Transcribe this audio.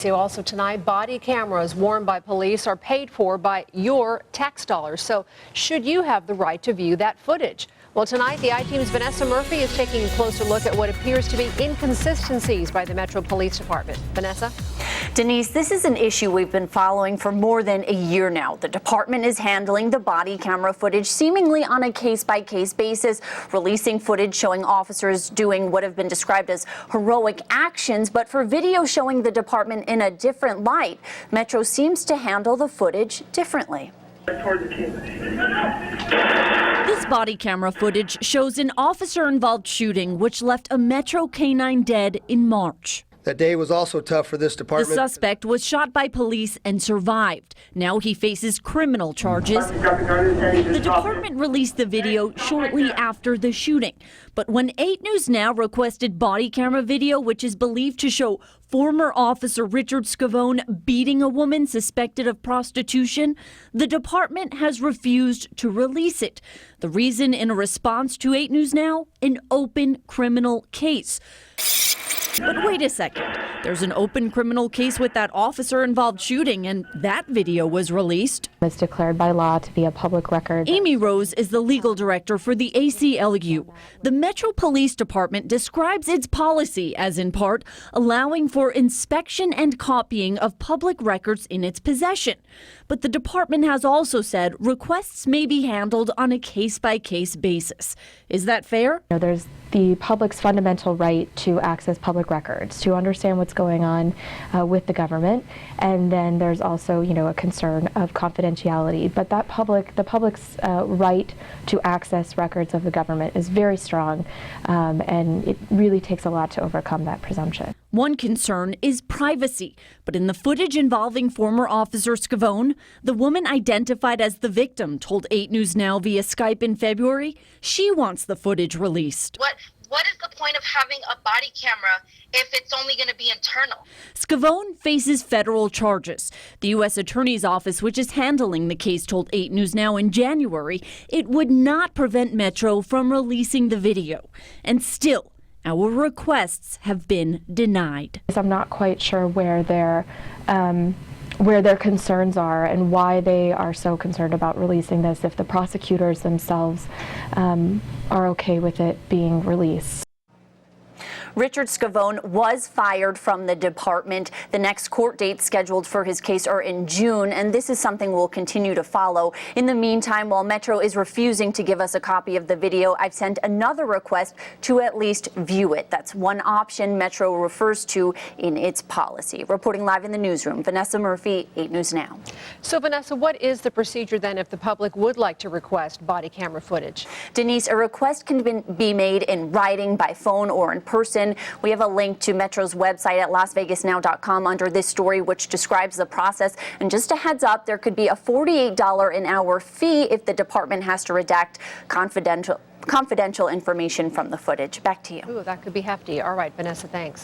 So also tonight, body cameras worn by police are paid for by your tax dollars. So should you have the right to view that footage? Well, tonight, the I-Team's Vanessa Murphy is taking a closer look at what appears to be inconsistencies by the Metro Police Department. Vanessa? Denise, this is an issue we've been following for more than a year now. The department is handling the body camera footage seemingly on a case-by-case basis, releasing footage showing officers doing what have been described as heroic actions. But for video showing the department in a different light, Metro seems to handle the footage differently. This body camera footage shows an officer-involved shooting which left a Metro K-9 dead in March. That day was also tough for this department. The suspect was shot by police and survived. Now he faces criminal charges. The department released the video shortly after the shooting. But when 8 News Now requested body camera video, which is believed to show former officer Richard Scavone beating a woman suspected of prostitution, the department has refused to release it. The reason, in a response to 8 News Now, an open criminal case. But wait a second, there's an open criminal case with that officer-involved shooting, and that video was released. It's declared by law to be a public record. Amy Rose is the legal director for the ACLU. The Metro Police Department describes its policy as, in part, allowing for inspection and copying of public records in its possession. But the department has also said requests may be handled on a case-by-case basis. Is that fair? There's the public's fundamental right to access public records, to understand what's going on with the government, and then there's also, a concern of confidentiality. But the public's right to access records of the government is very strong, and it really takes a lot to overcome that presumption. One concern is privacy, but in the footage involving former officer Scavone, the woman identified as the victim told 8 News Now via Skype in February she wants the footage released. What is the point of having a body camera if it's only going to be internal? Scavone faces federal charges. The U.S. Attorney's Office, which is handling the case, told 8 News Now in January it would not prevent Metro from releasing the video. And still, our requests have been denied. I'm not quite sure where their concerns are and why they are so concerned about releasing this if the prosecutors themselves are okay with it being released. Richard Scavone was fired from the department. The next court dates scheduled for his case are in June, and this is something we'll continue to follow. In the meantime, while Metro is refusing to give us a copy of the video, I've sent another request to at least view it. That's one option Metro refers to in its policy. Reporting live in the newsroom, Vanessa Murphy, 8 News Now. So, Vanessa, what is the procedure then if the public would like to request body camera footage? Denise, a request can be made in writing, by phone, or in person. We have a link to Metro's website at lasvegasnow.com under this story, which describes the process. And just a heads up, there could be a $48 an hour fee if the department has to redact confidential information from the footage. Back to you. Ooh, that could be hefty. All right, Vanessa, thanks.